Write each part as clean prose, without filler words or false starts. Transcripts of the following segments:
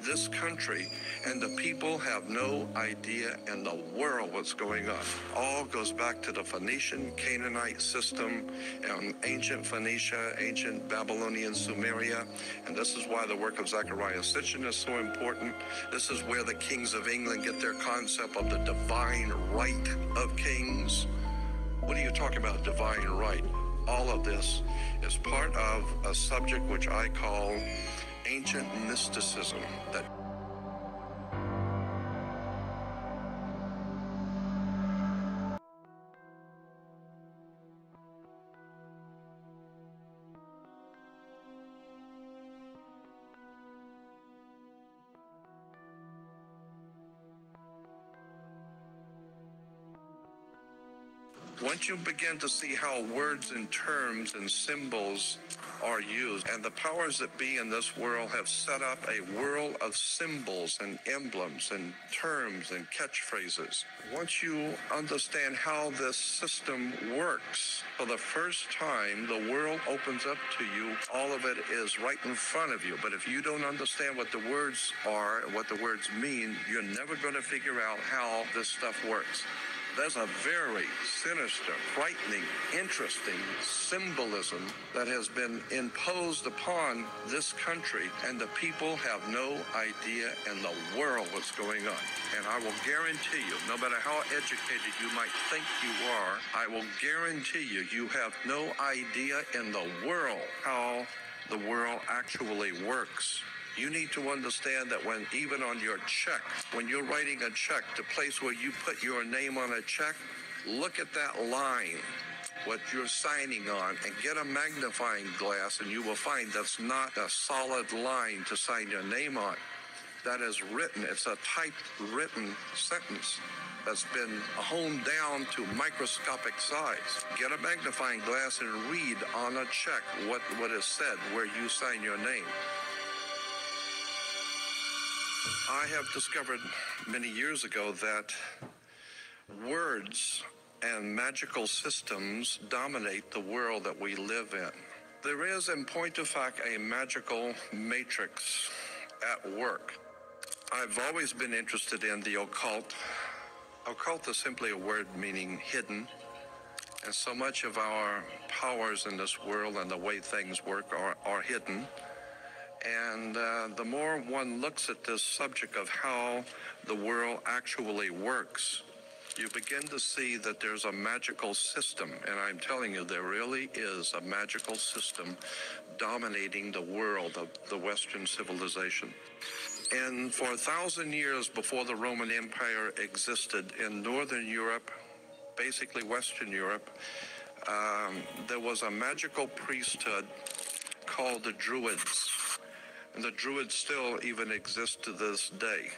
this country, and the people have no idea in the world what's going on. All goes back to the Phoenician Canaanite system, ancient Phoenicia, ancient Babylonian Sumeria, and this is why the work of Zechariah Sitchin is so important. This is where the kings of England get their concept of the divine right of kings. What are you talking about, divine right? All of this is part of a subject which I call ancient mysticism. Once you begin to see how words and terms and symbols are used, and the powers that be in this world have set up a world of symbols and emblems and terms and catchphrases. Once you understand how this system works, for the first time, the world opens up to you. All of it is right in front of you. But if you don't understand what the words are, what the words mean, you're never going to figure out how this stuff works. There's a very sinister, frightening, interesting symbolism that has been imposed upon this country, and the people have no idea in the world what's going on. And I will guarantee you, no matter how educated you might think you are, I will guarantee you, you have no idea in the world how the world actually works. You need to understand that when even on your check, when you're writing a check, the place where you put your name on a check, look at that line, what you're signing on, and get a magnifying glass, and you will find that's not a solid line to sign your name on. That is written, it's a typewritten sentence that's been honed down to microscopic size. Get a magnifying glass and read on a check what is said where you sign your name. I have discovered many years ago that words and magical systems dominate the world that we live in. There is, in point of fact, a magical matrix at work. I've always been interested in the occult. Occult is simply a word meaning hidden. And so much of our powers in this world and the way things work are hidden. And the more one looks at this subject of how the world actually works, you begin to see that there's a magical system. And I'm telling you, there really is a magical system dominating the world of the Western civilization. And for 1,000 years before the Roman Empire existed in Northern Europe, basically Western Europe, there was a magical priesthood called the Druids. And the Druids still even exist to this day.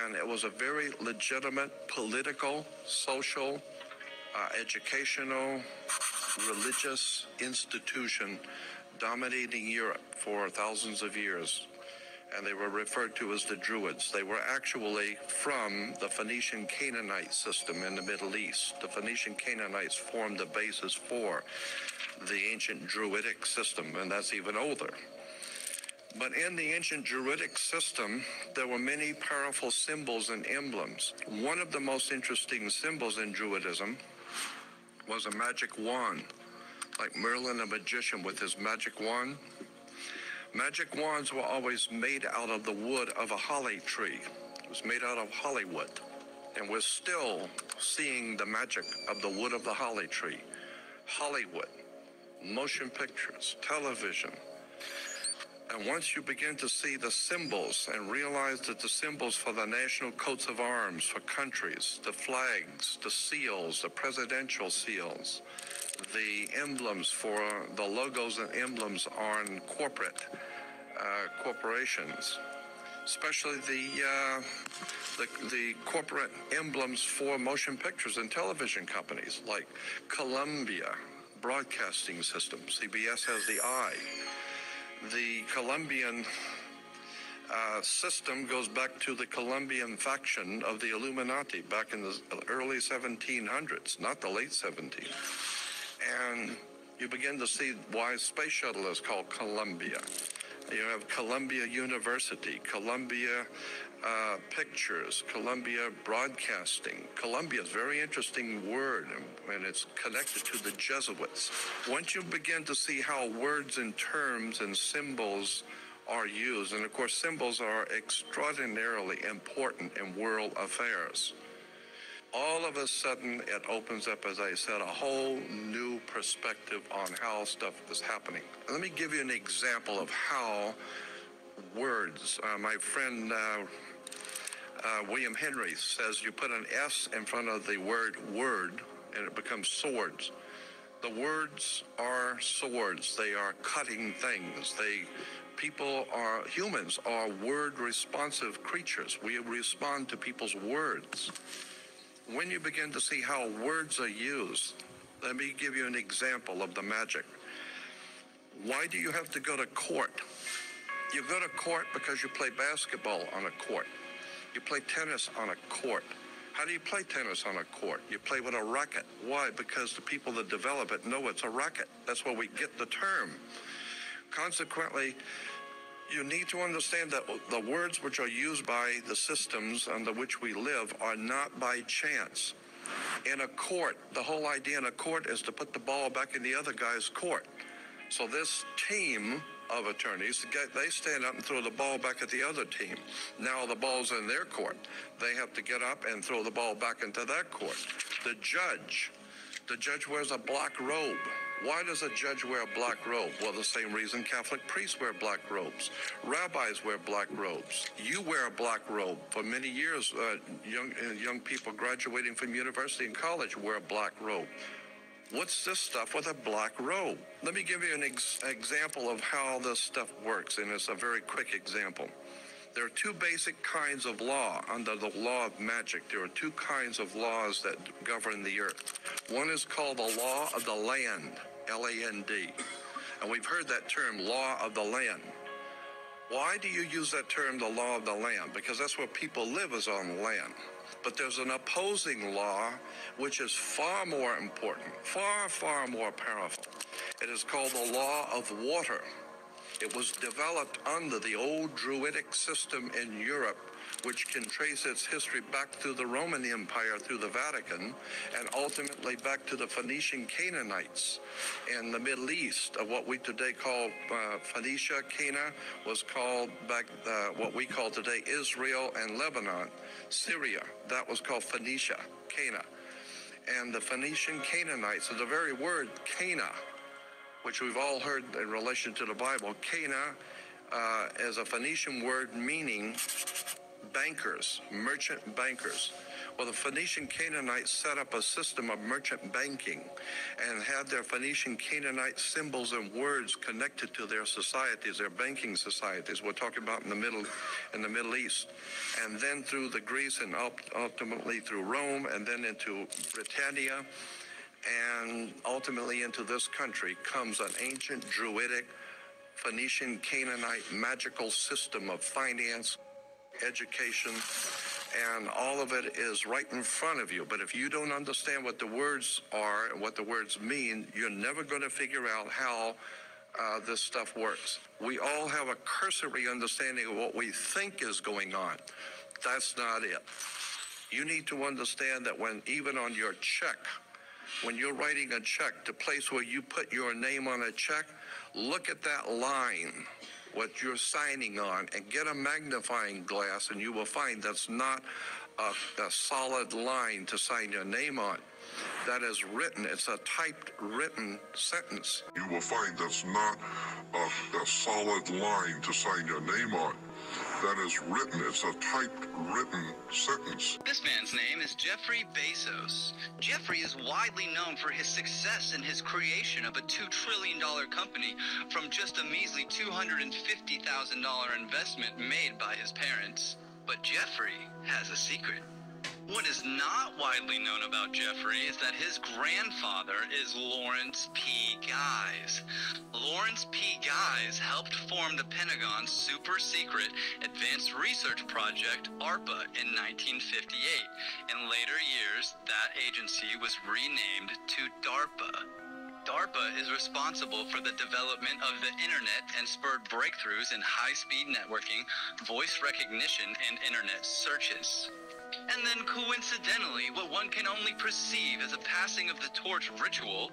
And it was a very legitimate political, social, educational, religious institution dominating Europe for thousands of years. And they were referred to as the Druids. They were actually from the Phoenician Canaanite system in the Middle East. The Phoenician Canaanites formed the basis for the ancient Druidic system, and that's even older. But in the ancient Druidic system, there were many powerful symbols and emblems. One of the most interesting symbols in Druidism was a magic wand, like Merlin the magician with his magic wand. Magic wands were always made out of the wood of a holly tree. It was made out of holly wood. And we're still seeing the magic of the wood of the holly tree. Hollywood, motion pictures, television. And once you begin to see the symbols and realize that the symbols for the national coats of arms for countries, the flags, the seals, the presidential seals, the emblems for the logos and emblems on corporations, especially the corporate emblems for motion pictures and television companies like Columbia Broadcasting System. CBS has the eye. The Colombian system goes back to the Colombian faction of the Illuminati back in the early 1700s, not the late 1700s. And you begin to see why space shuttle is called Columbia. You have Columbia University, Columbia Pictures, Columbia Broadcasting. Columbia is a very interesting word, and it's connected to the Jesuits. Once you begin to see how words and terms and symbols are used, and of course symbols are extraordinarily important in world affairs, all of a sudden it opens up, as I said, a whole new perspective on how stuff is happening. Let me give you an example of how words, my friend William Henry says you put an S in front of the word word and it becomes swords. The words are swords. They are cutting things. Humans are word responsive creatures. We respond to people's words. When you begin to see how words are used, let me give you an example of the magic. Why do you have to go to court? You go to court because you play basketball on a court. You play tennis on a court. How do you play tennis on a court? You play with a racket. Why? Because the people that develop it know it's a racket. That's where we get the term. Consequently, you need to understand that the words which are used by the systems under which we live are not by chance. In a court, the whole idea in a court is to put the ball back in the other guy's court. So this team of attorneys, they stand up and throw the ball back at the other team. Now the ball's in their court. They have to get up and throw the ball back into that court. The judge wears a black robe. Why does a judge wear a black robe? Well, the same reason Catholic priests wear black robes. Rabbis wear black robes. You wear a black robe. For many years, young people graduating from university and college wear a black robe. What's this stuff with a black robe? Let me give you an example of how this stuff works, and it's a very quick example. There are two basic kinds of law under the law of magic. There are two kinds of laws that govern the earth. One is called the law of the land, L-A-N-D. And we've heard that term, law of the land. Why do you use that term, the law of the land? Because that's where people live, is on the land. But there's an opposing law which is far more important, far, far more powerful. It is called the law of water. It was developed under the old Druidic system in Europe, which can trace its history back through the Roman Empire, through the Vatican, and ultimately back to the Phoenician Canaanites in the Middle East. Of what we today call Phoenicia, Cana, was called back what we call today Israel and Lebanon. Syria, that was called Phoenicia, Cana. And the Phoenician Canaanites, so the very word Cana, which we've all heard in relation to the Bible, Cana is a Phoenician word meaning bankers, merchant bankers. Well, the Phoenician Canaanites set up a system of merchant banking and had their Phoenician Canaanite symbols and words connected to their societies, their banking societies. We're talking about in the Middle East. And then through the Greece and ultimately through Rome and then into Britannia and ultimately into this country comes an ancient Druidic Phoenician Canaanite magical system of finance, education, and all of it is right in front of you. But if you don't understand what the words are and what the words mean, you're never going to figure out how this stuff works. We all have a cursory understanding of what we think is going on. That's not it. You need to understand that when even on your check, when you're writing a check, the place where you put your name on a check, look at that line, what you're signing on, and get a magnifying glass, and you will find that's not a solid line to sign your name on. That is written. It's a typed written sentence. You will find that's not a solid line to sign your name on. That is written. It's a typed written sentence. This man's name is Jeffrey Bezos. Jeffrey is widely known for his success in his creation of a $2 trillion company from just a measly $250,000 investment made by his parents. But Jeffrey has a secret. What is not widely known about Jeffrey is that his grandfather is Lawrence P. Guise. Lawrence P. Guise helped form the Pentagon's super-secret Advanced Research Project, ARPA, in 1958. In later years, that agency was renamed to DARPA. DARPA is responsible for the development of the internet and spurred breakthroughs in high-speed networking, voice recognition, and internet searches. And then coincidentally, what one can only perceive as a passing of the torch ritual,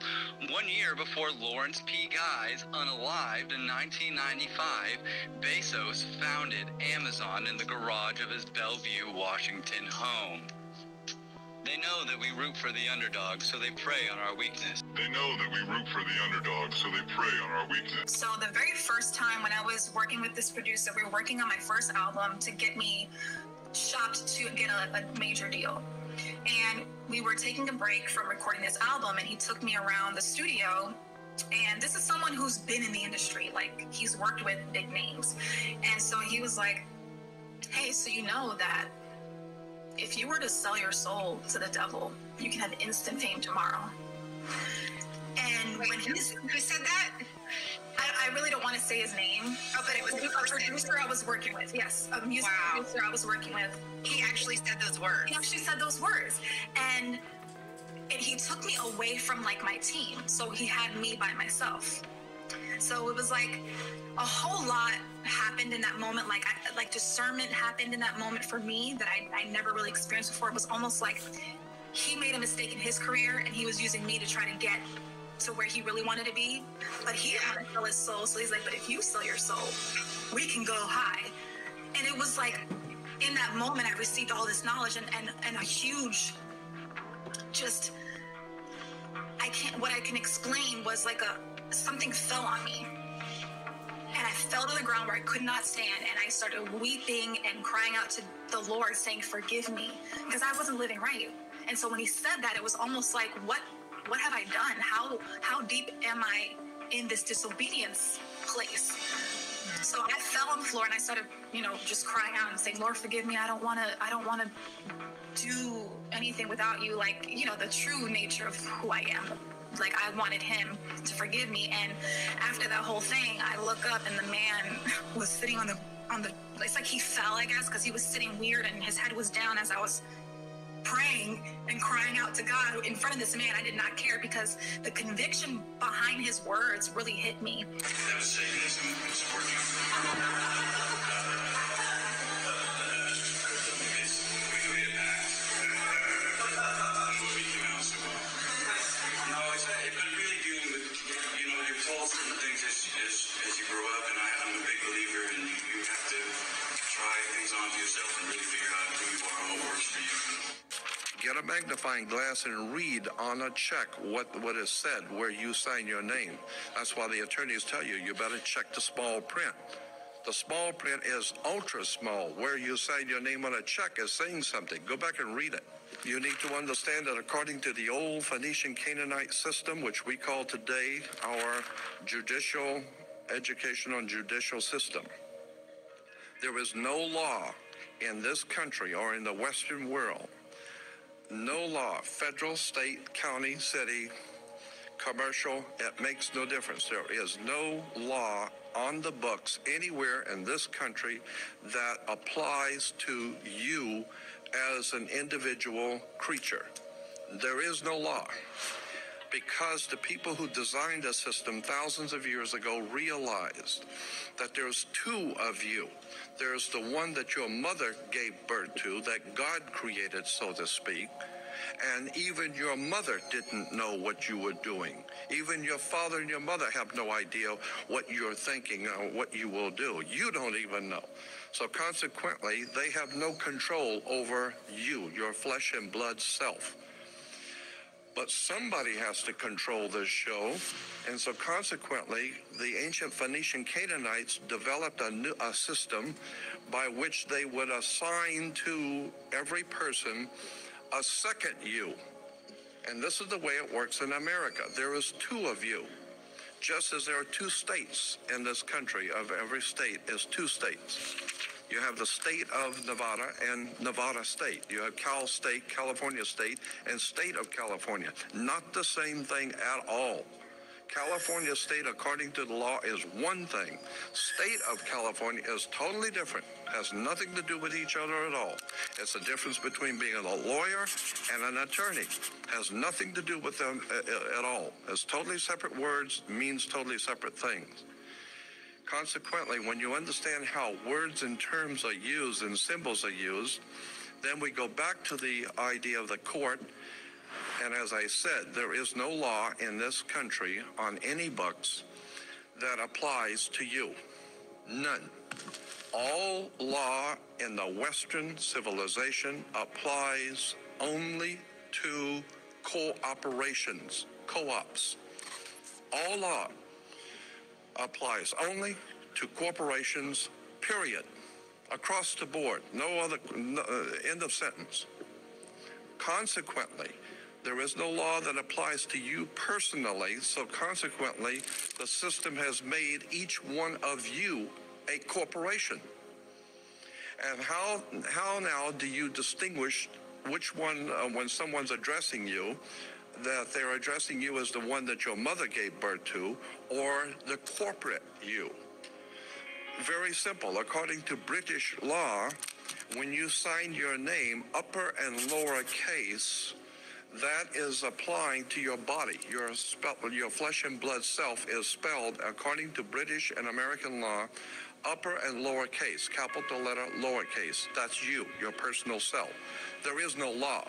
1 year before Lawrence P. Guy's unalived in 1995, Bezos founded Amazon in the garage of his Bellevue, Washington home. They know that we root for the underdog, so they prey on our weakness. They know that we root for the underdog, so they prey on our weakness. So the very first time when I was working with this producer, we were working on my first album to get me shopped to get a major deal. And we were taking a break from recording this album, and he took me around the studio. And this is someone who's been in the industry, like he's worked with big names. And so he was like, hey, so you know that if you were to sell your soul to the devil, you can have instant fame tomorrow. And wait, when who said that? I really don't want to say his name. Oh, but it was a producer I was working with. Yes, a music producer I was working with. He actually said those words. He actually said those words, and he took me away from like my team, so he had me by myself. So it was like a whole lot happened in that moment. Like discernment happened in that moment for me that I never really experienced before. It was almost like he made a mistake in his career, and he was using me to try to get to where he really wanted to be, but he didn't want to sell his soul. So he's like, but if you sell your soul, we can go high. And it was like, in that moment, I received all this knowledge and a huge, just, what I can explain was like something fell on me. And I fell to the ground where I could not stand, and I started weeping and crying out to the Lord saying, forgive me, because I wasn't living right. And so when he said that, it was almost like, what have I done? How deep am I in this disobedience place? So I fell on the floor and I started, just crying out and saying, Lord, forgive me. I don't want to do anything without you. Like, the true nature of who I am. Like, I wanted him to forgive me. And after that whole thing, I look up and the man was sitting on the, it's like he fell, I guess, because he was sitting weird and his head was down as I was praying and crying out to God in front of this man. I did not care because the conviction behind his words really hit me. That was Satanism was working. We made it back. We came out so well. No, it's been really dealing with, you're told certain things as you grow up, and I'm a big believer in you have to try things on for yourself and really figure out who you are and what works for you. Get a magnifying glass and read on a check what is said where you sign your name. That's why the attorneys tell you better check the small print. The small print is ultra small. Where you sign your name on a check is saying something. Go back and read it. You need to understand that according to the old Phoenician Canaanite system, which we call today our educational and judicial system, there is no law in this country or in the Western world, no law, federal, state, county, city, commercial, it makes no difference. There is no law on the books anywhere in this country that applies to you as an individual creature. There is no law. Because the people who designed the system thousands of years ago realized that there's two of you. There's the one that your mother gave birth to, that God created, so to speak. And even your mother didn't know what you were doing. Even your father and your mother have no idea what you're thinking or what you will do. You don't even know. So consequently, they have no control over you, your flesh and blood self. But somebody has to control this show. And so consequently, the ancient Phoenician Canaanites developed a system by which they would assign to every person a second you. And this is the way it works in America. There is two of you. Just as there are two states in this country, of every state is two states. You have the state of Nevada and Nevada State. You have Cal State, California State, and State of California. Not the same thing at all. California state, according to the law, is one thing. State of California is totally different. Has nothing to do with each other at all. It's the difference between being a lawyer and an attorney. Has nothing to do with them at all. It's totally separate words, means totally separate things. Consequently, when you understand how words and terms are used and symbols are used, then we go back to the idea of the court. And as I said, there is no law in this country on any books that applies to you. None. All law in the Western civilization applies only to cooperations, co-ops. All law applies only to corporations, period. Across the board. No other, end of sentence. Consequently, there is no law that applies to you personally, so consequently, the system has made each one of you a corporation. And how now do you distinguish which one, when someone's addressing you, that they're addressing you as the one that your mother gave birth to, or the corporate you? Very simple. According to British law, when you sign your name, upper and lower case, that is applying to your body. Your flesh and blood self is spelled, according to British and American law, upper and lower case, capital letter, lowercase. That's you, your personal self. There is no law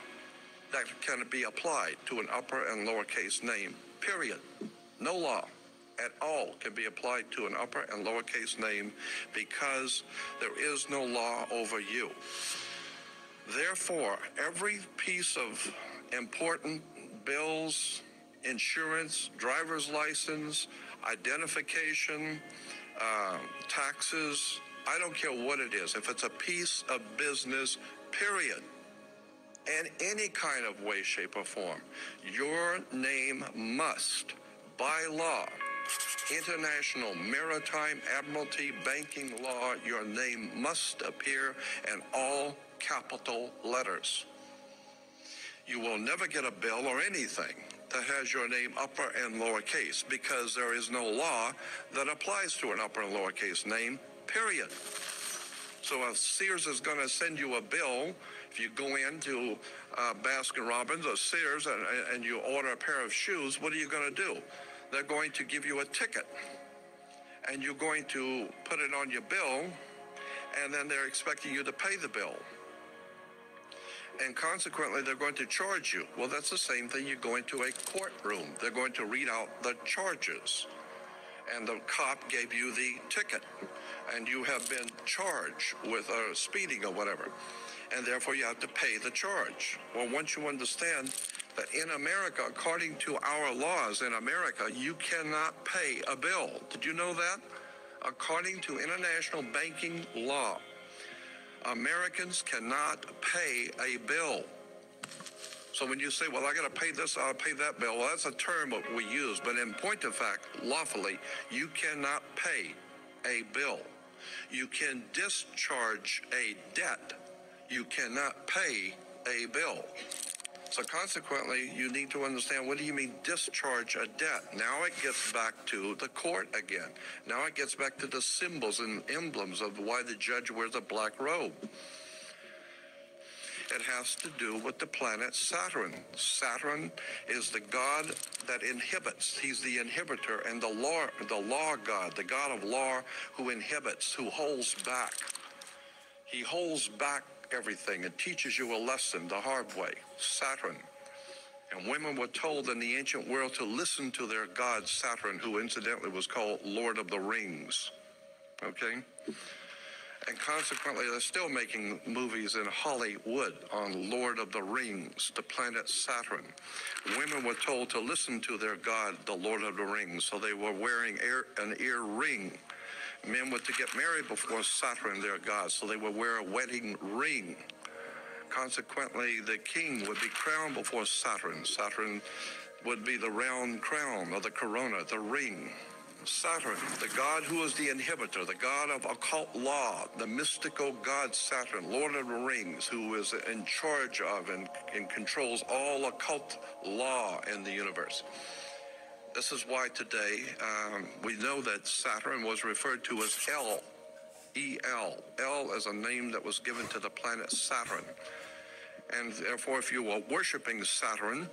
that can be applied to an upper and lowercase name, period. No law at all can be applied to an upper and lowercase name because there is no law over you. Therefore, every piece of important bills, insurance, driver's license, identification, taxes, I don't care what it is. If it's a piece of business, period, in any kind of way, shape, or form, your name must, by law, international maritime admiralty banking law, your name must appear in all capital letters. You will never get a bill or anything that has your name upper and lowercase because there is no law that applies to an upper and lowercase name, period. So if Sears is going to send you a bill, if you go into Baskin Robbins or Sears and you order a pair of shoes, what are you going to do? They're going to give you a ticket, and you're going to put it on your bill, and then they're expecting you to pay the bill. And consequently, they're going to charge you. Well, that's the same thing. You go into a courtroom. They're going to read out the charges. And the cop gave you the ticket, and you have been charged with speeding or whatever. And therefore, you have to pay the charge. Well, once you understand that in America, according to our laws in America, you cannot pay a bill. Did you know that? According to international banking law, Americans cannot pay a bill. So when you say, well, I got to pay this, I'll pay that bill, well, that's a term that we use. But in point of fact, lawfully, you cannot pay a bill. You can discharge a debt. You cannot pay a bill. So consequently, you need to understand, what do you mean discharge a debt? Now it gets back to the court again. Now it gets back to the symbols and emblems of why the judge wears a black robe. It has to do with the planet Saturn. Saturn is the god that inhibits. He's the inhibitor and the law god, the god of law who inhibits, who holds back. He holds back everything and teaches you a lesson the hard way. Saturn. And women were told in the ancient world to listen to their god Saturn, who incidentally was called Lord of the Rings. Okay? And consequently, they're still making movies in Hollywood on Lord of the Rings, the planet Saturn. Women were told to listen to their god, the Lord of the Rings, so they were wearing an ear ring. Men were to get married before Saturn, their god, so they would wear a wedding ring. Consequently, the king would be crowned before Saturn. Saturn would be the round crown or the corona, the ring. Saturn, the god who is the inhibitor, the god of occult law, the mystical god Saturn, Lord of the Rings, who is in charge of and controls all occult law in the universe. This is why today we know that Saturn was referred to as El, E-L. El is a name that was given to the planet Saturn. And therefore, if you are worshiping Saturn,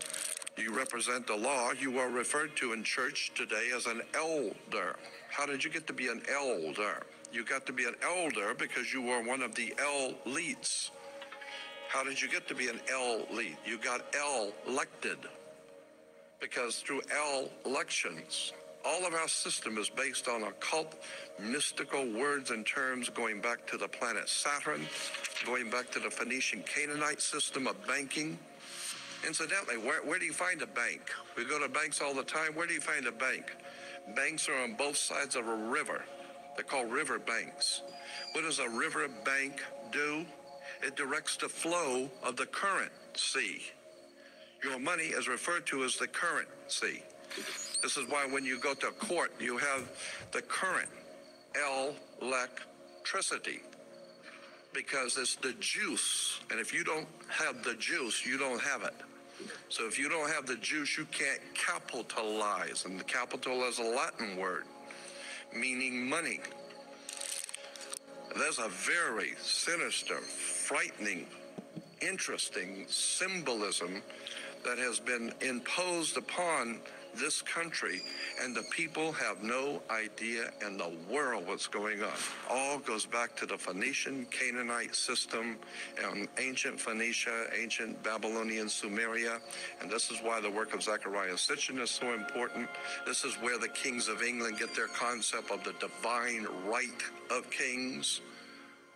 you represent the law. You are referred to in church today as an elder. How did you get to be an elder? You got to be an elder because you were one of the elites. How did you get to be an elite? You got elected because through elections, all of our system is based on occult, mystical words and terms going back to the planet Saturn, going back to the Phoenician Canaanite system of banking. Incidentally, where do you find a bank? We go to banks all the time. Where do you find a bank? Banks are on both sides of a river. They're called river banks. What does a river bank do? It directs the flow of the currency. Your money is referred to as the currency. This is why when you go to court, you have the current, electricity, because it's the juice. And if you don't have the juice, you don't have it. So if you don't have the juice, you can't capitalize. And the capital is a Latin word, meaning money. There's a very sinister, frightening, interesting symbolism that has been imposed upon this country, and the people have no idea in the world what's going on. All goes back to the Phoenician Canaanite system and ancient Phoenicia, ancient Babylonian Sumeria, and this is why the work of Zechariah Sitchin is so important. This is where the kings of England get their concept of the divine right of kings.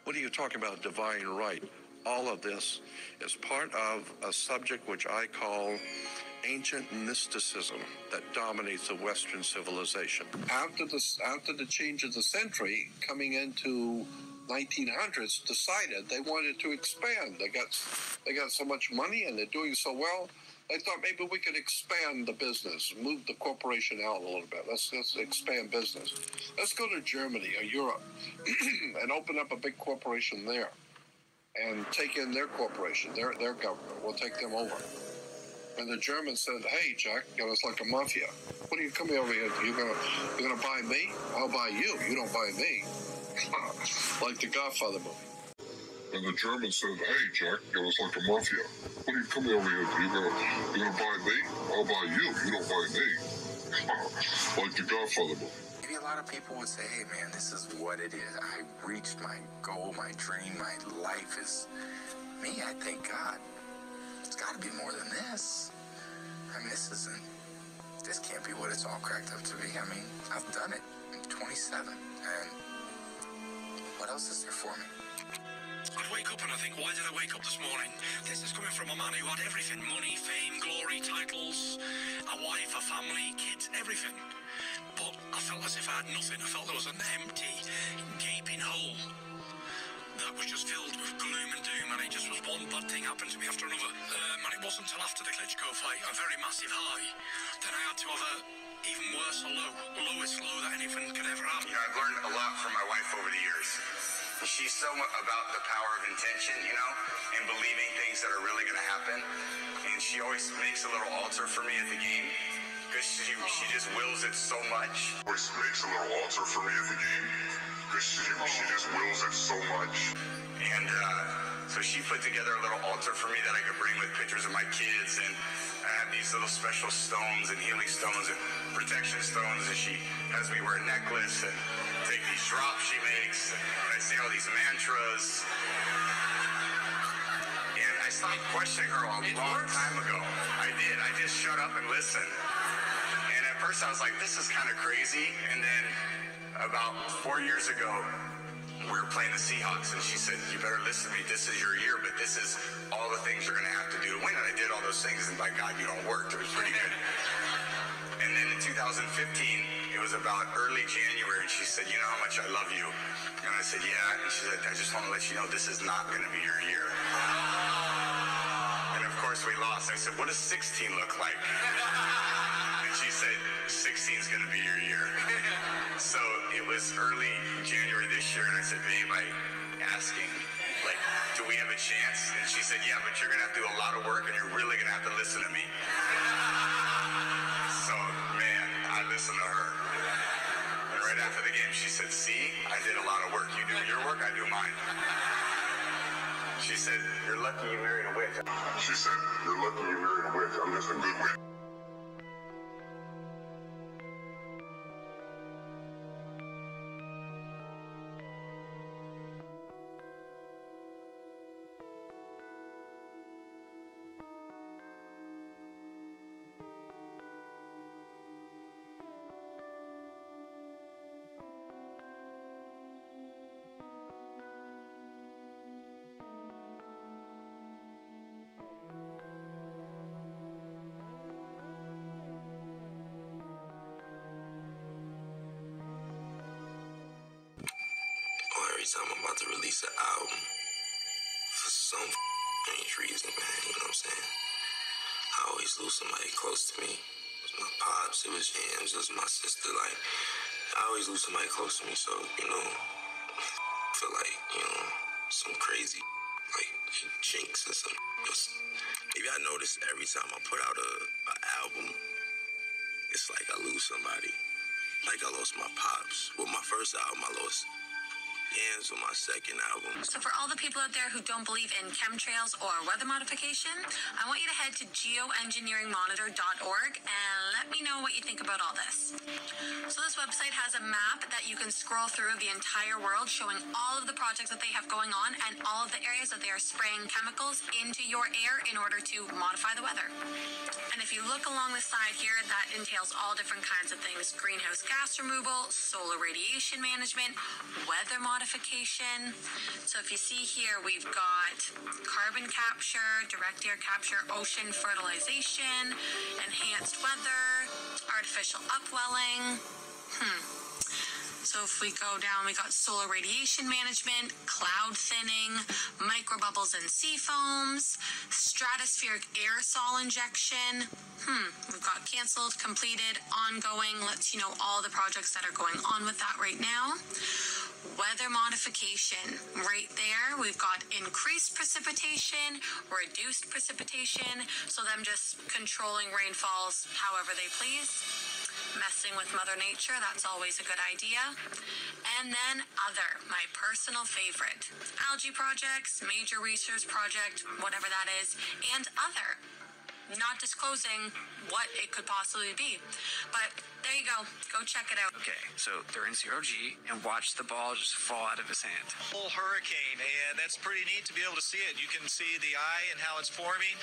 What are you talking about, divine right? All of this is part of a subject which I call ancient mysticism that dominates the Western civilization. After the change of the century, coming into 1900s, decided they wanted to expand. They got so much money and they're doing so well. They thought maybe we could expand the business, move the corporation out a little bit. Let's expand business. Let's go to Germany or Europe and open up a big corporation there and take in their corporation, their government. We'll take them over. And the Germans said, "Hey, Jack, it's like a mafia. What are you coming over here? You're gonna buy me? I'll buy you. You don't buy me." Like the Godfather movie. And the Germans said, "Hey, Jack, it's like a mafia. What are you coming over here? You're gonna buy me? I'll buy you. You don't buy me." Like the Godfather movie. Maybe a lot of people would say, "Hey, man, this is what it is. I reached my goal, my dream, my life is me." I thank God. It's got to be more than this. I mean, this can't be what it's all cracked up to be. I mean, I've done it. I'm 27, and what else is there for me? I'd wake up and I think, why did I wake up this morning? This is coming from a man who had everything. Money, fame, glory, titles, a wife, a family, kids, everything. But I felt as if I had nothing. I felt there was an empty, gaping hole that was just filled with gloom and doom, and it just was one bad thing happened to me after another. And it wasn't until after the Klitschko fight, a very massive high, then I had to have a even worse low, lowest low that anything could ever have. You know, I've learned a lot from my wife over the years. She's so about the power of intention, and believing things that are really going to happen. And she always makes a little altar for me at the game, because she just wills it so much. Always makes a little altar for me at the game, because she just wills it so much. And so she put together a little altar for me that I could bring with pictures of my kids, and I have these little special stones and healing stones and protection stones, and she has me wear a necklace and take these drops she makes, and I say all these mantras. And I stopped questioning her a long time ago. I did. I just shut up and listened. And at first I was like, this is kind of crazy. And then about 4 years ago, we were playing the Seahawks, and she said, "You better listen to me. This is your year, but this is all the things you're going to have to do to win." And I did all those things, and by God, it worked. It was pretty good. And then in 2015, it was about early January, and she said, "You know how much I love you?" And I said, "Yeah." And she said, "I just want to let you know this is not going to be your year." And of course, we lost. I said, "What does 16 look like?" And she said, 16 is going to be your year. So it was early January this year, and I said, "Babe, asking, do we have a chance?" And she said, "Yeah, but you're going to have to do a lot of work, and you're really going to have to listen to me." So, man, listen to her. And right after the game, she said, see, I did a lot of work. You do your work, I do mine. She said, you're lucky you married a witch. She said, you're lucky you married a witch. I'm just a good witch. Every time I'm about to release an album, for some strange reason, man, you know what I'm saying? I always lose somebody close to me. It was my pops, it was Jams, it was my sister, like, I always lose somebody close to me, so, you know, I feel like, you know, some crazy, like, jinx or something. Maybe I notice every time I put out an album, it's like I lose somebody. Like I lost my pops. With my first album, I lost Jams with my second album. So for all the people out there who don't believe in chemtrails or weather modification, I want you to head to geoengineeringmonitor.org and let me know what you think about all this. So this website has a map that you can scroll through of the entire world showing all of the projects that they have going on and all of the areas that they are spraying chemicals into your air in order to modify the weather. And if you look along the side here, that entails all different kinds of things: greenhouse gas removal, solar radiation management, weather modification. So if you see here, we've got carbon capture, direct air capture, ocean fertilization, enhanced weather, artificial upwelling. So if we go down, we got solar radiation management, cloud thinning, microbubbles and sea foams, stratospheric aerosol injection. We've got canceled, completed, ongoing. Lets you know all the projects that are going on with that right now. Weather modification, right there. We've got increased precipitation, reduced precipitation, so them just controlling rainfalls however they please. Messing with Mother Nature, that's always a good idea. And then other, my personal favorite. Algae projects, major research project, whatever that is, and other. Not disclosing what it could possibly be. But there you go. Go check it out. Okay, so they're in 0G and watch the ball just fall out of his hand. Whole hurricane, and that's pretty neat to be able to see it. You can see the eye and how it's forming.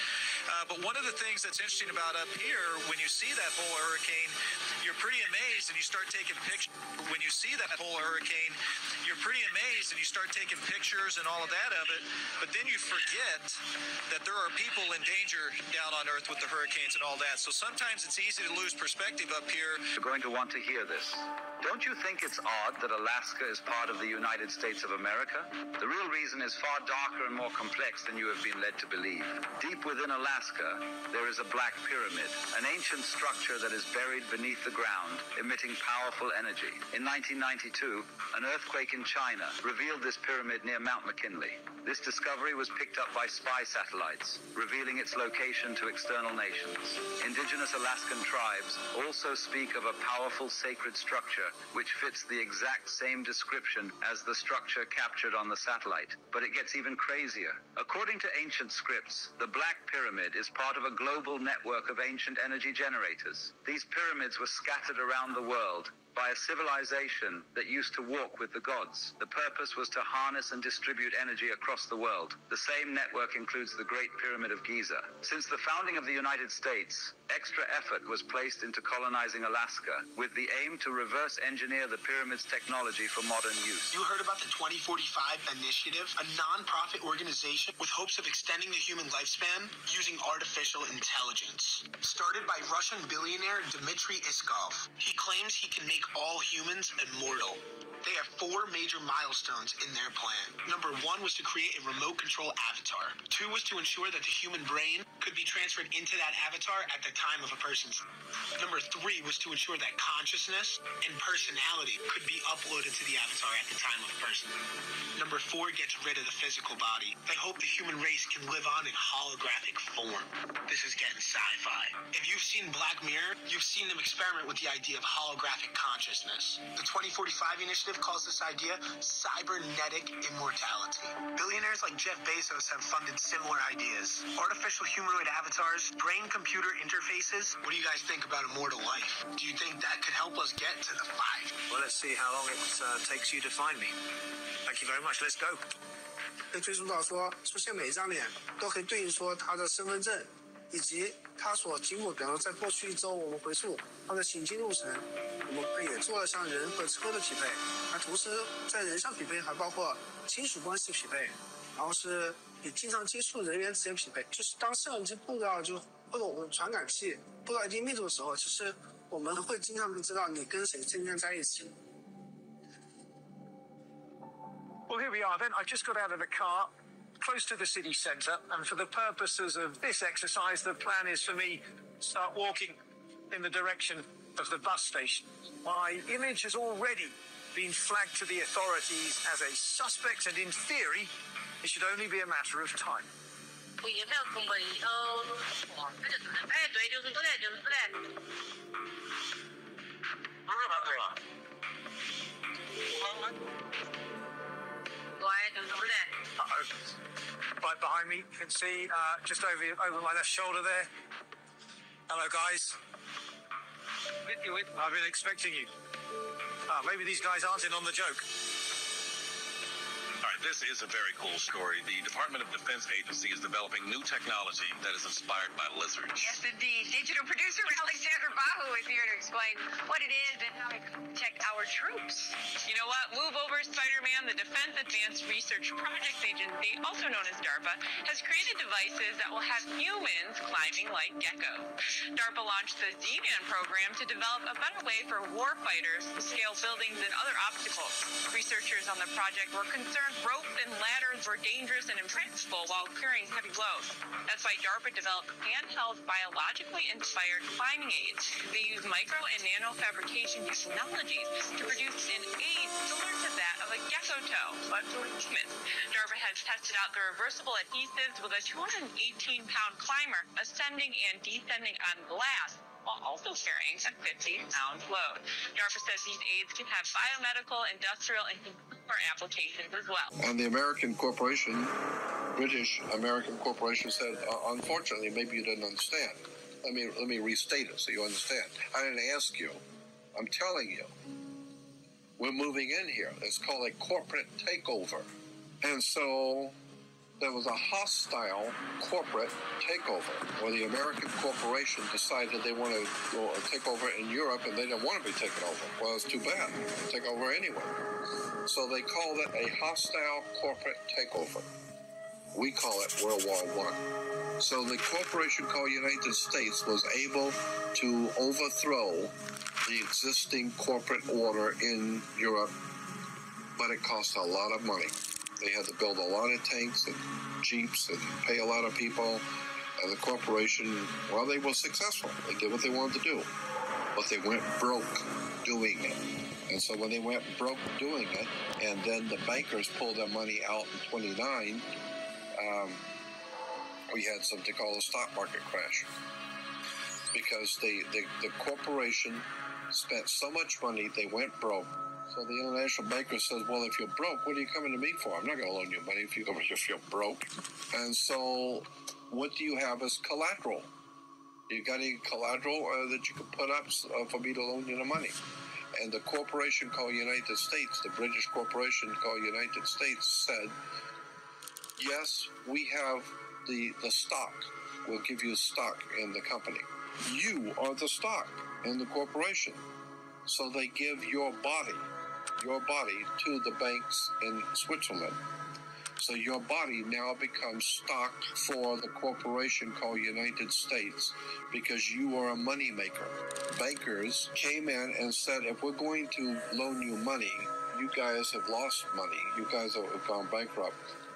But one of the things that's interesting about up here, when you see that whole hurricane, you're pretty amazed and you start taking pictures. When you see that whole hurricane, you're pretty amazed and you start taking pictures and all of that of it. But then you forget that there are people in danger down on Earth with the hurricanes and all that. So sometimes it's easy to lose perspective up here. You're going to want to hear this. Don't you think it's odd that Alaska is part of the United States of America? The real reason is far darker and more complex than you have been led to believe. Deep within Alaska, there is a black pyramid, an ancient structure that is buried beneath the ground, emitting powerful energy. In 1992, an earthquake in China revealed this pyramid near Mount McKinley. This discovery was picked up by spy satellites, revealing its location to external nations. Indigenous Alaskan tribes also speak of a powerful sacred structure which fits the exact same description as the structure captured on the satellite. But it gets even crazier. According to ancient scripts, the Black Pyramid is part of a global network of ancient energy generators. These pyramids were scattered around the world by a civilization that used to walk with the gods. The purpose was to harness and distribute energy across the world. The same network includes the Great Pyramid of Giza. Since the founding of the United States, extra effort was placed into colonizing Alaska with the aim to reverse engineer the pyramid's technology for modern use. You heard about the 2045 Initiative, a non-profit organization with hopes of extending the human lifespan using artificial intelligence. Started by Russian billionaire Dmitry Iskov. He claims he can make all humans immortal. They have 4 major milestones in their plan. Number 1 was to create a remote control avatar. 2 was to ensure that the human brain could be transferred into that avatar at the time of a person's. Number 3 was to ensure that consciousness and personality could be uploaded to the avatar at the time of a person. Number 4 gets rid of the physical body. They hope the human race can live on in holographic form. This is getting sci-fi. If you've seen Black Mirror, you've seen them experiment with the idea of holographic consciousness. The 2045 initiative calls this idea cybernetic immortality. Billionaires like Jeff Bezos have funded similar ideas. Artificial humanoid avatars, brain-computer interfaces. What do you guys think about immortal life? Do you think that could help us get to the 5? Well, let's see how long it takes you to find me. Thank you very much. Let's go. 被追溯到说，出现每一张脸都可以对应说他的身份证，以及他所经过，比方说在过去1周，我们回溯他的行进路程，我们也做了像人和车的匹配，而同时在人上匹配还包括亲属关系匹配，然后是你经常接触人员之间匹配。就是当摄像机布到或者我们传感器布到一定密度的时候，其实我们会经常知道你跟谁天天在一起。Well, here we are then. I just got out of the car, close to the city centre, and for the purposes of this exercise, the plan is for me to start walking in the direction of the bus station. My image has already been flagged to the authorities as a suspect, and in theory, it should only be a matter of time. 不也没有空本哦，那就哎，对，就是这嘞，就是这嘞。不是蛮对吧？对，就是这嘞。Right behind me, you can see just over my left shoulder there. Hello, guys. I've been expecting you. Maybe these guys aren't in on the joke. All right, this is a very cool story. The Department of Defense Agency is developing new technology that is inspired by lizards. Yes, indeed. Digital producer Alexander Bahu is here to explain what it is and how it can protect our troops. You know what? Move over, Spider-Man. The Defense Advanced Research Projects Agency, also known as DARPA, has created devices that will have humans climbing like geckos. DARPA launched the Z-Man program to develop a better way for warfighters to scale buildings and other obstacles. Researchers on the project were concerned ropes and ladders were dangerous and impractical while carrying heavy loads. That's why DARPA developed handheld biologically inspired climbing aids. They use micro and nano fabrication technologies to produce an aid similar to that of a gecko toe, but for humans. DARPA has tested out the reversible adhesives with a 218-pound climber ascending and descending on glass, while also carrying a 50-pound load. DARPA says these aids can have biomedical, industrial, and consumer applications as well. And the American corporation, British American corporation, said, unfortunately, maybe you didn't understand. Let me restate it so you understand. I didn't ask you. I'm telling you. We're moving in here. It's called a corporate takeover. And so there was a hostile corporate takeover where the American corporation decided they wanted to go take over in Europe, and they didn't want to be taken over. Well, it's too bad. Take over anyway. So they called it a hostile corporate takeover. We call it World War I. So the corporation called United States was able to overthrow the existing corporate order in Europe, but it cost a lot of money. They had to build a lot of tanks and jeeps and pay a lot of people. And the corporation, well, they were successful. They did what they wanted to do. But they went broke doing it. And so when they went broke doing it, and then the bankers pulled their money out in 29, we had something called a stock market crash. Because the corporation spent so much money, they went broke. So the international banker says, well, if you're broke, what are you coming to me for? I'm not going to loan you money if you're broke. And so what do you have as collateral? You got any collateral that you can put up for me to loan you the money? And the corporation called United States, the British corporation called United States, said, yes, we have the stock. We'll give you stock in the company. You are the stock in the corporation. So they give your body to the banks in Switzerland. So your body now becomes stock for the corporation called United States because you are a money maker. Bankers came in and said, if we're going to loan you money, you guys have lost money. You guys have gone bankrupt.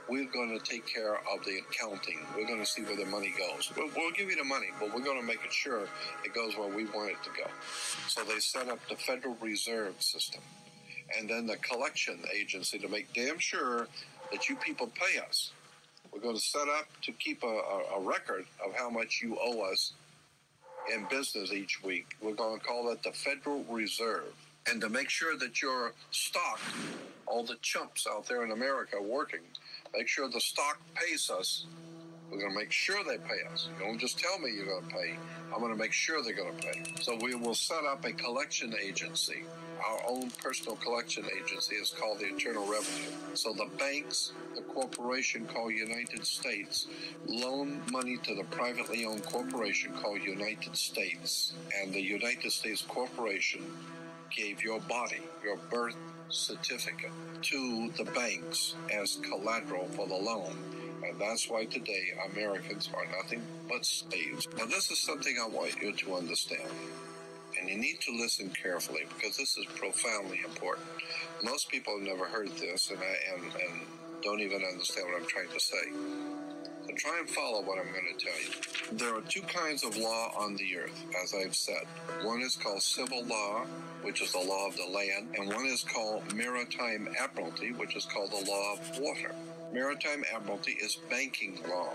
We're going to take care of the accounting. We're going to see where the money goes. We'll give you the money, but we're going to make it sure it goes where we want it to go. So they set up the Federal Reserve System and then the collection agency to make damn sure that you people pay us. We're going to set up to keep a record of how much you owe us in business each week. We're going to call it the Federal Reserve. And to make sure that your stock, all the chumps out there in America working, make sure the stock pays us. We're going to make sure they pay us. You don't just tell me you're going to pay. I'm going to make sure they're going to pay. So we will set up a collection agency. Our own personal collection agency is called the Internal Revenue. So the banks, the corporation called United States, loan money to the privately owned corporation called United States. And the United States Corporation gave your body, your birth certificate, to the banks as collateral for the loan. And that's why today Americans are nothing but slaves. Now this is something I want you to understand. And you need to listen carefully because this is profoundly important. Most people have never heard this and don't even understand what I'm trying to say. So try and follow what I'm going to tell you. There are two kinds of law on the earth, as I've said. One is called civil law, which is the law of the land, and one is called maritime admiralty, which is called the law of water. Maritime admiralty is banking law.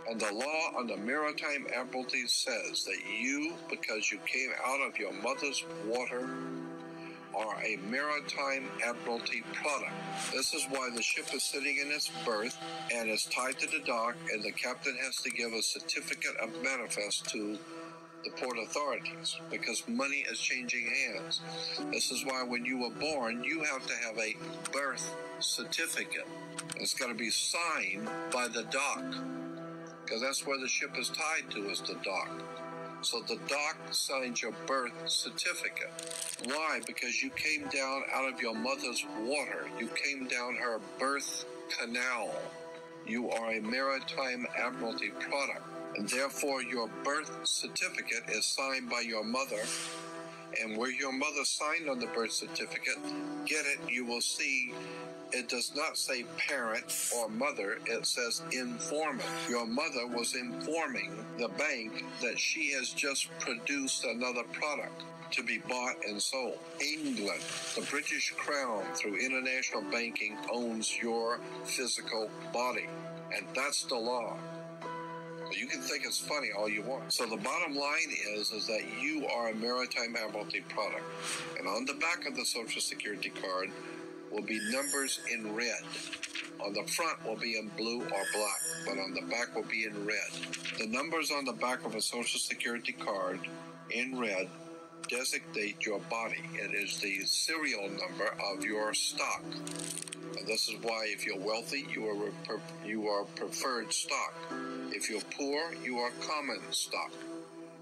And the law on the maritime admiralty says that you, because you came out of your mother's water, are a maritime admiralty product. This is why the ship is sitting in its berth and is tied to the dock, and the captain has to give a certificate of manifest to the port authorities because money is changing hands. This is why when you were born, you have to have a birth certificate. It's got to be signed by the dock because that's where the ship is tied to, is the dock. So the dock signs your birth certificate. Why? Because you came down out of your mother's water. You came down her birth canal. You are a maritime admiralty product. And therefore, your birth certificate is signed by your mother. And where your mother signed on the birth certificate, get it, you will see it does not say parent or mother, it says informant. Your mother was informing the bank that she has just produced another product to be bought and sold. England, the British Crown, through international banking, owns your physical body. And that's the law. You can think it's funny all you want. So the bottom line is that you are a maritime admiralty product. And on the back of the Social Security card will be numbers in red. On the front will be in blue or black, but on the back will be in red. The numbers on the back of a Social Security card in red designate your body. It is the serial number of your stock. And this is why if you're wealthy, you are preferred stock. If you're poor, you are common stock.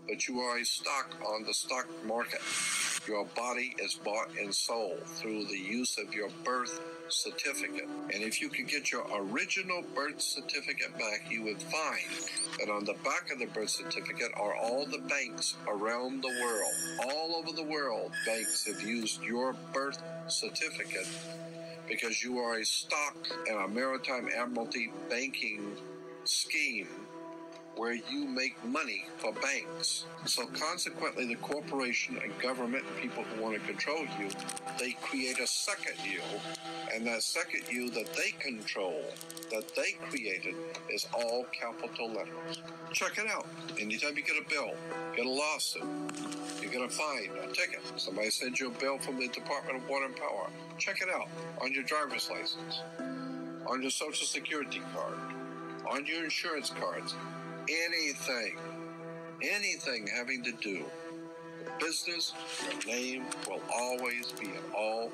But you are a stock on the stock market. Your body is bought and sold through the use of your birth certificate. And if you could get your original birth certificate back, you would find that on the back of the birth certificate are all the banks around the world. All over the world, banks have used your birth certificate because you are a stock in a maritime admiralty banking scheme where you make money for banks. So consequently, the corporation and government and people who want to control you, they create a second you, and that second you that they control, that they created, is all capital letters. Check it out. Anytime you get a bill, get a lawsuit, you get a fine, a ticket, somebody sends you a bill from the Department of Water and Power, check it out on your driver's license, on your Social Security card, on your insurance cards. Anything having to do with business, your name will always be in all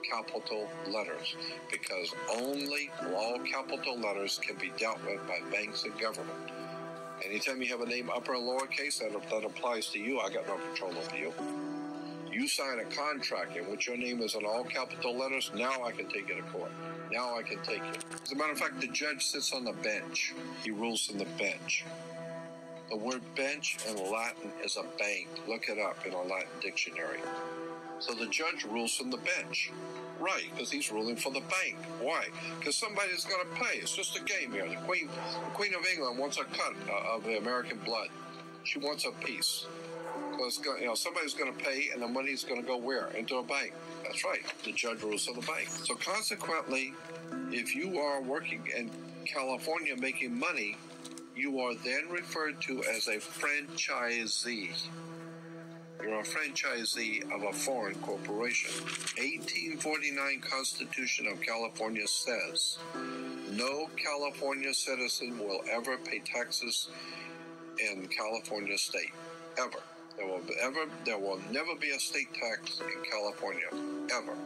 capital letters because only all capital letters can be dealt with by banks and government. Anytime you have a name upper and lowercase, that applies to you. I got no control over you. You sign a contract in which your name is in all capital letters, now I can take you to court. Now I can take it. As a matter of fact, the judge sits on the bench. He rules from the bench. The word bench in Latin is a bank. Look it up in a Latin dictionary. So the judge rules from the bench. Right, because he's ruling for the bank. Why? Because somebody's going to pay. It's just a game here. The Queen of England wants a cut of the American blood. She wants a piece. So somebody's going to pay, and the money's going to go where? Into a bank. That's right. The judge rules for the bank. So consequently, if you are working in California making money, you are then referred to as a franchisee. You're a franchisee of a foreign corporation. 1849 Constitution of California says, no California citizen will ever pay taxes in California state. Ever. There will never be a state tax in California. Ever.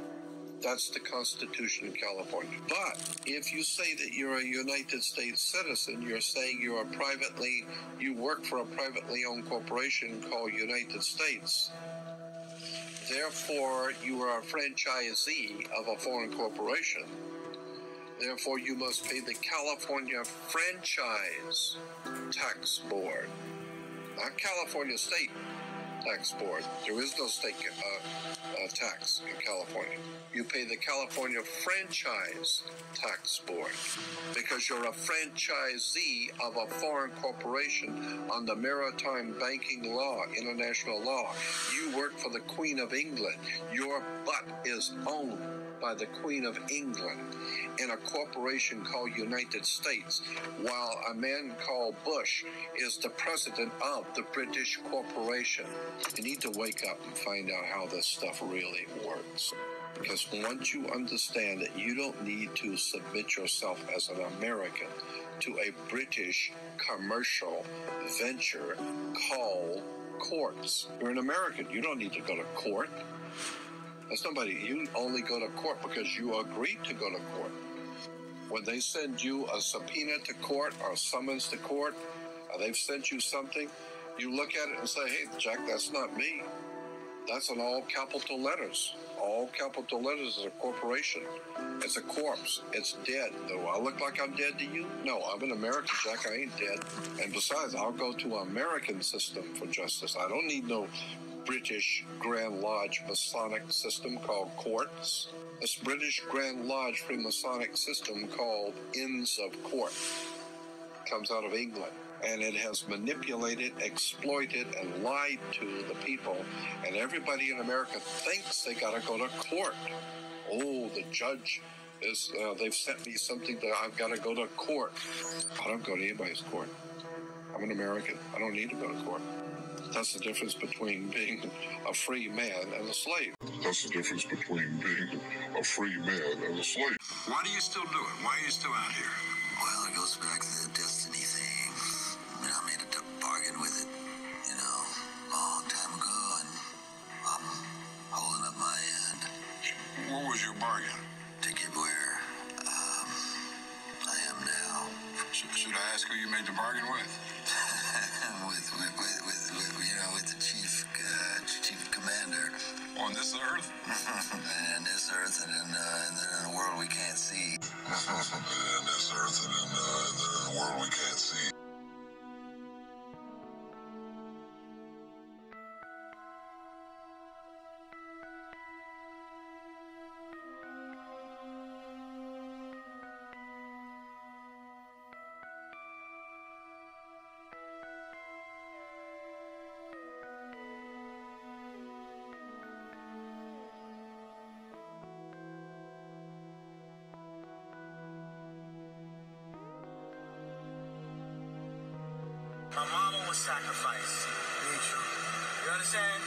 That's the Constitution of California. But if you say that you're a United States citizen, you're saying you work for a privately owned corporation called United States. Therefore, you are a franchisee of a foreign corporation. Therefore, you must pay the California Franchise Tax Board, not California State Tax Board. There is no state tax in California. You pay the California Franchise Tax Board because you're a franchisee of a foreign corporation under maritime banking law, international law. You work for the Queen of England. Your butt is owned by the Queen of England in a corporation called United States, while a man called Bush is the president of the British corporation. You need to wake up and find out how this stuff really works. Because once you understand that you don't need to submit yourself as an American to a British commercial venture called courts. You're an American. You don't need to go to court. You only go to court because you agreed to go to court. When they send you a subpoena to court or a summons to court, or they've sent you something, you look at it and say, hey, Jack, that's not me. That's in all capital letters. All capital letters is a corporation. It's a corpse. It's dead. Do I look like I'm dead to you? No, I'm an American, Jack. I ain't dead. And besides, I'll go to an American system for justice. I don't need no British Grand Lodge Masonic system called courts. This British Grand Lodge Freemasonic system called Inns of Court comes out of England. And it has manipulated, exploited, and lied to the people. And everybody in America thinks they got to go to court. Oh, the judge is, they've sent me something that I've got to go to court. I don't go to anybody's court. I'm an American. I don't need to go to court. That's the difference between being a free man and a slave. That's the difference between being a free man and a slave. Why do you still do it? Why are you still out here? Well, it goes back to the destiny thing. I made a bargain with it, a long time ago, and I'm holding up my end. What was your bargain? To get where I am now. Should I ask who you made the bargain with? with the chief commander. On this earth? And this earth, and in a world we can't see. And this earth, and in a world we can't see. My mama was sacrificed. Me too. You understand?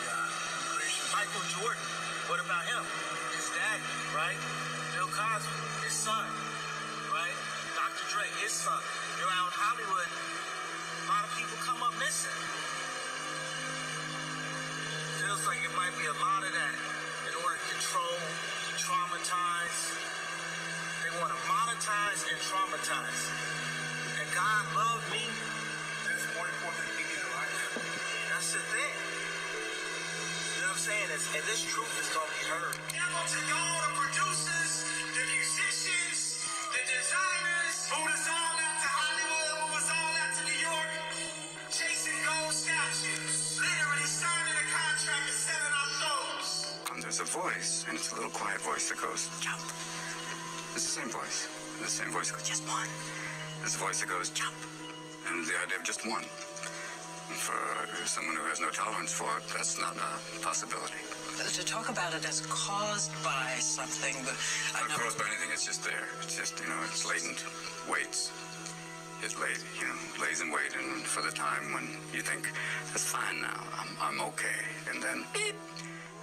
Michael Jordan, what about him? His dad, right? Bill Cosby, his son, right? Dr. Dre, his son. Around Hollywood, a lot of people come up missing. Feels like it might be a lot of that in order to control, traumatize. They want to monetize and traumatize. And God loved me. That's more important than me getting right now. That's the thing. You know what I'm saying? And this truth is going to be heard. And I want to take all the producers, the musicians, there's a voice, and it's a little quiet voice that goes, jump. It's the same voice. And the same voice goes, just one. There's a voice that goes, jump. And the idea of just one. And for someone who has no tolerance for it, that's not a possibility. To talk about it as caused by something, but Not caused by anything, it's just there. It's just, it's latent. Waits. It lays in wait, and for the time when you think, that's fine now, I'm okay. And then, beep.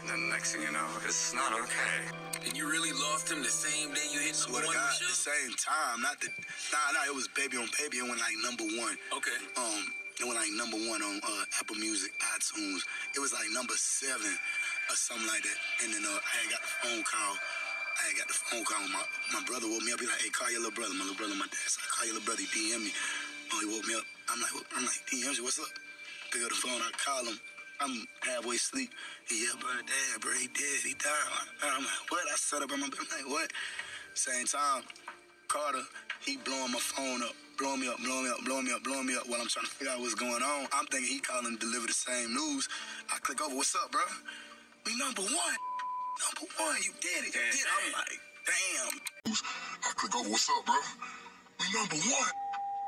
And then the next thing you know, it's not okay. And you really lost him the same day you hit the Swear to God, the same time. It was Baby on Baby. It went like number one. Okay. It went like number one on Apple Music, iTunes. It was like number 7 or something like that. And then I had got the phone call. My brother woke me up. He like, hey, call your little brother. My little brother, my dad. So I call your little brother. He DM me. He woke me up. I'm like, DM you, what's up? Pick up the phone. I call him. I'm halfway asleep. He bro, Dad, bro, he dead. He died. I'm like, what? I set up on my bed. I'm like, what? Same time, Carter, he blowing my phone up. Blowing me up while I'm trying to figure out what's going on. I'm thinking he calling to deliver the same news. I click over, what's up, bro? We number one. Number one, you did it. You did it. I'm like, damn. I click over, what's up, bro? We number one.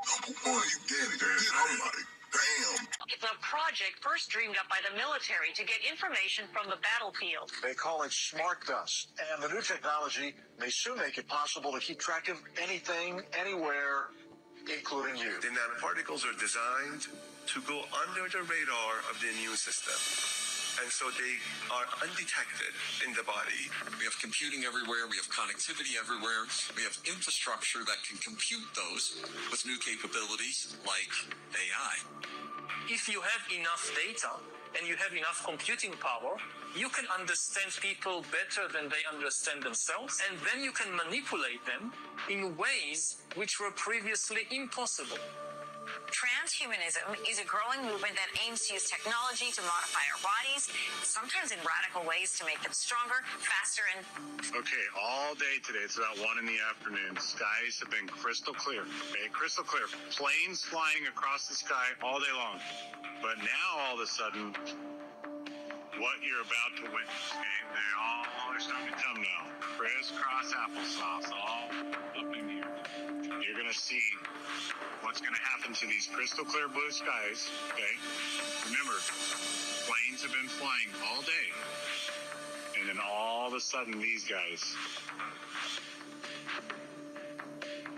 Number one, you did it. You did it. I'm like, damn. It's a project first dreamed up by the military to get information from the battlefield. They call it smart dust, and the new technology may soon make it possible to keep track of anything, anywhere, including you. The nanoparticles are designed to go under the radar of the immune system. And so they are undetected in the body. We have computing everywhere. We have connectivity everywhere. We have infrastructure that can compute those with new capabilities like AI. If you have enough data and you have enough computing power, you can understand people better than they understand themselves, and then you can manipulate them in ways which were previously impossible. Transhumanism is a growing movement that aims to use technology to modify our bodies, sometimes in radical ways to make them stronger, faster, and... Okay, all day today, it's about 1 in the afternoon. Skies have been crystal clear, okay? Crystal clear. Planes flying across the sky all day long. But now, all of a sudden, what you're about to witness, okay? They're starting to come now. Crisscross applesauce all up in here. You're going to see what's going to happen to these crystal clear blue skies, okay? Remember, planes have been flying all day. And then all of a sudden, these guys.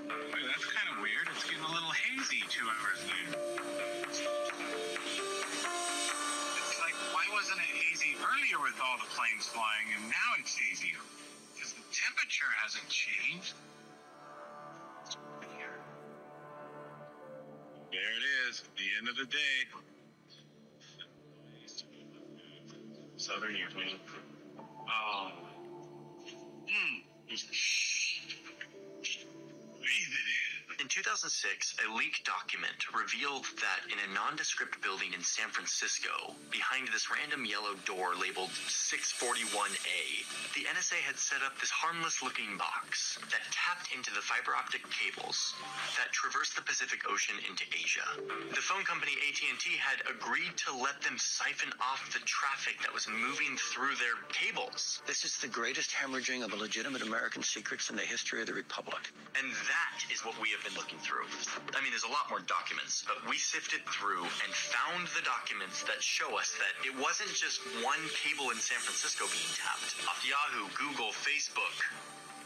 Wait, that's kind of weird. It's getting a little hazy 2 hours later. It's like, why wasn't it hazy earlier with all the planes flying, and now it's hazy? Because the temperature hasn't changed. There it is, at the end of the day. Southern evening. Oh. Breathe it in. In 2006, a leaked document revealed that in a nondescript building in San Francisco, behind this random yellow door labeled 641A, the NSA had set up this harmless-looking box that tapped into the fiber optic cables that traversed the Pacific Ocean into Asia. The phone company AT&T had agreed to let them siphon off the traffic that was moving through their cables. This is the greatest hemorrhaging of legitimate American secrets in the history of the Republic. And that is what we have been looking through. I mean, there's a lot more documents, but we sifted through and found the documents that show us that it wasn't just one cable in San Francisco being tapped. Off Yahoo, Google, Facebook.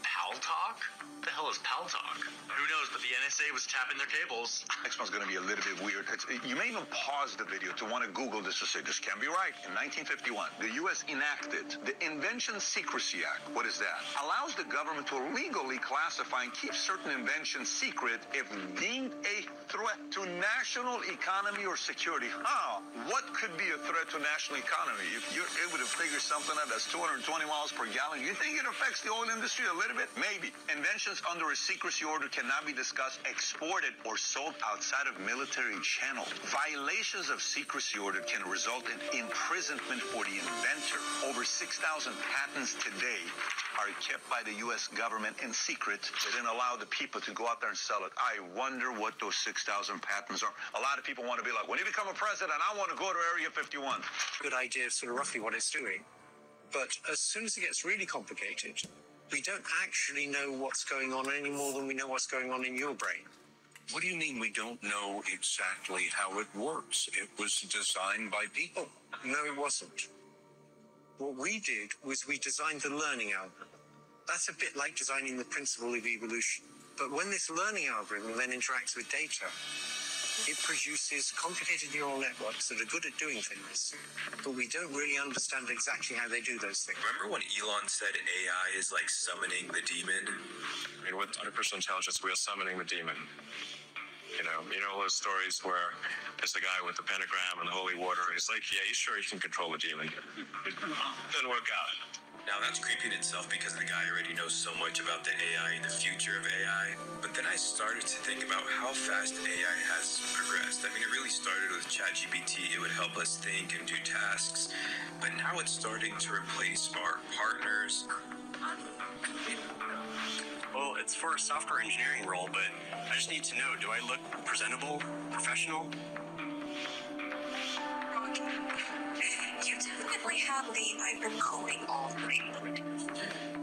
Paltalk? What the hell is Paltalk? Who knows, but the NSA was tapping their cables. Next one's going to be a little bit weird. You may even pause the video to want to Google this to say, this can't be right. In 1951, the U.S. enacted the Invention Secrecy Act. What is that? Allows the government to legally classify and keep certain inventions secret if deemed a threat to national economy or security. How? What could be a threat to national economy? If you're able to figure something out that's 220 miles per gallon, you think it affects the oil industry a little bit? Maybe. Inventions under a secrecy order cannot be discussed, exported, or sold outside of military channels. Violations of secrecy order can result in imprisonment for the inventor. Over 6,000 patents today are kept by the U.S. government in secret. They didn't allow the people to go out there and sell it. I wonder what those 6,000 patents are. A lot of people want to be like, when you become a president, I want to go to Area 51. Good idea of sort of roughly what it's doing. But as soon as it gets really complicated, we don't actually know what's going on any more than we know what's going on in your brain. What do you mean we don't know exactly how it works? It was designed by people. No, it wasn't. What we did was we designed the learning algorithm. That's a bit like designing the principle of evolution. But when this learning algorithm then interacts with data, it produces complicated neural networks that are good at doing things, but we don't really understand exactly how they do those things. Remember when Elon said AI is like summoning the demon? I mean, with artificial intelligence, we are summoning the demon. You know those stories where there's the guy with the pentagram and the holy water, and he's like, yeah, he's sure he can control the demon. Doesn't work out. Now that's creepy in itself because the guy already knows so much about the AI and the future of AI. But then I started to think about how fast AI has progressed. I mean, it really started with ChatGPT. It would help us think and do tasks. But now it's starting to replace our partners. Well, it's for a software engineering role, but I just need to know, do I look presentable, professional? You definitely have the vibrant coding all right.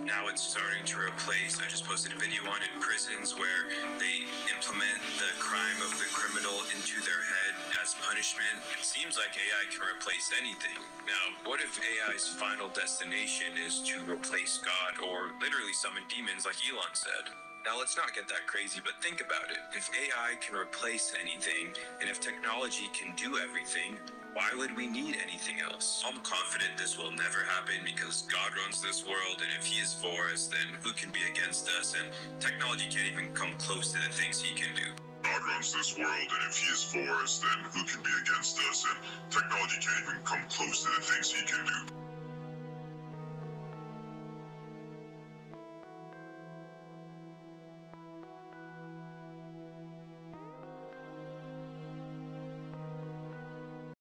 Now it's starting to replace, I just posted a video on it, prisons where they implement the crime of the criminal into their head as punishment. It seems like AI can replace anything. Now, what if AI's final destination is to replace God or literally summon demons like Elon said? Now, let's not get that crazy, but think about it. If AI can replace anything, and if technology can do everything, why would we need anything else? I'm confident this will never happen because God runs this world, and if he is for us, then who can be against us? And technology can't even come close to the things he can do. God runs this world, and if he is for us, then who can be against us? And technology can't even come close to the things he can do.